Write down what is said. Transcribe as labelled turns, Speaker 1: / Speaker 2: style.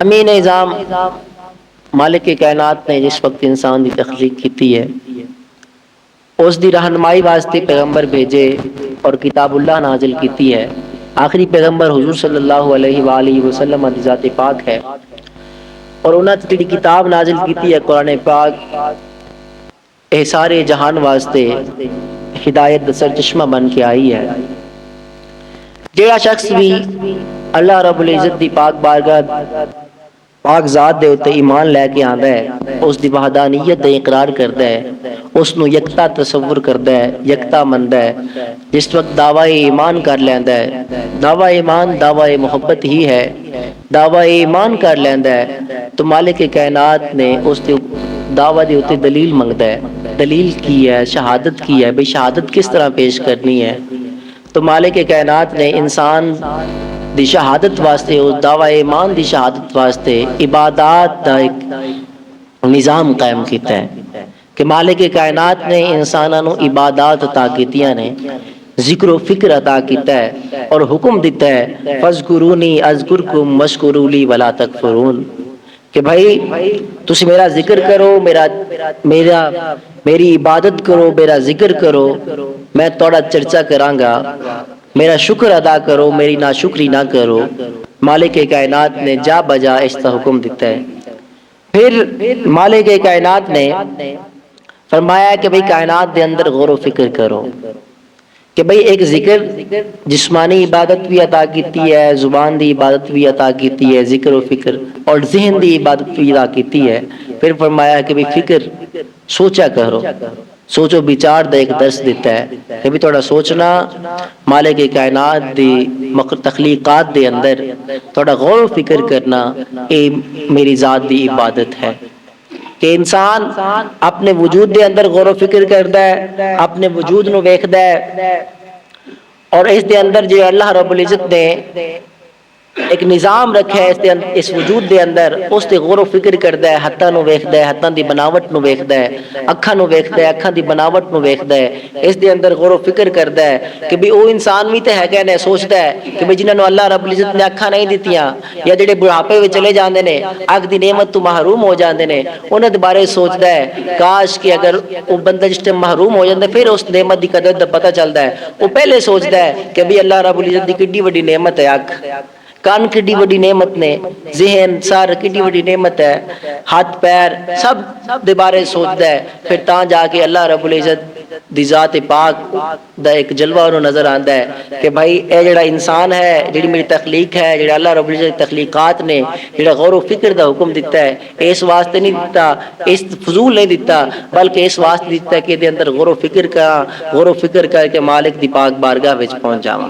Speaker 1: امین نظام مالک کائنات نے جس وقت انسان کی تخلیق کی ہے اس دی رہنمائی واسطے پیغمبر بھیجے اور کتاب اللہ نازل کی ہے۔ آخری پیغمبر حضور صلی اللہ علیہ وآلہ وسلم دی ذات پاک ہے اور انہاں نے جڑی کتاب نازل کی ہے قرآن پاک، اے سارے جہان واسطے ہدایت دا سرچشمہ بن کے آئی ہے۔ جیڑا شخص بھی اللہ رب العزت دی پاک بارگاہ پاک ذات دے اتے ایمان لے کے آندا ہے، اس دی وحدانیت دا اقرار کردا ہے، اس نو یکتا تصور کردا ہے، یکتا مندا ہے۔ جس وقت دعوی ایمان کر لیندا ہے، دعوی ایمان دعوی محبت ہی ہے، دعوی ایمان کر لیندا ہے تو مالک کائنات نے اس دی دعوی دے اتے دلیل منگدا ہے۔ دلیل کی ہے؟ شہادت کی ہے، بھئی شہادت کس طرح پیش کرنی ہے؟ تو مالک کائنات نے انسان دی شہادت واسطے، اس دعوی ایمان دی شہادت واسطے عبادات دا ایک نظام قائم کیتا ہے کہ مالک کائنات نے انساناں نو عبادات عطا کیتیاں نے، ذکر و فکر عطا کیتا ہے اور حکم دیتا ہے فَاذْكُرُونِي أَذْكُرْكُمْ وَاشْكُرُوا لِي وَلَا تَكْفُرُونَ، کہ بھائی تسی میرا ذکر کرو، میری عبادت کرو، میرا ذکر کرو، میں توڑا چرچا کراں گا، میرا شکر ادا کرو، میری ناشکری نہ کرو۔ مالک کائنات نے جا بجا اس کا حکم دیتا ہے۔ پھر مالک کائنات نے فرمایا کہ بھئی کائنات دے اندر غور و فکر کرو کہ بھئی ایک ذکر جسمانی عبادت بھی عطا کیتی ہے، زبان دی عبادت بھی عطا کیتی ہے، ذکر و فکر اور ذہن دی عبادت بھی عطا کیتی ہے۔ پھر فرمایا کہ بھئی فکر سوچا کرو، سوچو بیچار دا ایک درس دیتا ہے کہ بھی تھوڑا سوچنا مالک کائنات دی تخلیقات دے اندر تھوڑا غور و فکر کرنا، اے میری ذات دی عبادت ہے۔ کہ انسان اپنے وجود دے اندر غور و فکر کردا ہے، اپنے وجود نو ویکھدا ہے اور اس دے اندر جو اللہ رب العزت نے ایک نظام رکھا ہے اس وجود دے اندر، اس تے غور و فکر کردا ہے، ہتھاں نو ویکھدا ہے، ہتھاں دی بناوٹ نو ویکھدا ہے، اکھاں نو ویکھدا ہے، اکھاں دی بناوٹ نو ویکھدا ہے، اس دے اندر غور و فکر کردا ہے کہ بھی او انسان بھی تے ہے نے، سوچدا ہے کہ بھی جنہاں نو اللہ رب العزت نے اکھاں نہیں دتیاں یا جڑے بڑھاپے وچ چلے جاندے نے، اکھ دی نعمت تو محروم ہو جاندے نے، انہاں دے بارے سوچدا ہے کاش کہ اگر او بندہ جس ٹائم محروم ہو جاندا پھر اس نعمت دی قدر دا پتہ چلدا ہے۔ او پہلے سوچدا ہے کہ بھی اللہ رب العزت دی کڈی وڈی نعمت ہے، اکھ کان کڈی وڈی نعمت نے، ذہن سر کڈی وڈی نعمت ہے، ہاتھ پیر سب دے بارے سوچدا ہے۔ پھر تاں جا کے اللہ رب العزت دی ذات پاک دا ایک جلوہ انہوں نظر آندا ہے کہ بھائی اے جڑا انسان ہے، جڑی میری تخلیق ہے، جڑا اللہ رب العزت تخلیقات نے جڑا غور و فکر دا حکم دیتا ہے، اس واسطے نہیں دیتا، اس فضول نہیں دیتا، بلکہ اس واسطے دیتا ہے کہ دے اندر غور و فکر کر کے مالک دی پاک بارگاہ وچ پہنچ جاواں۔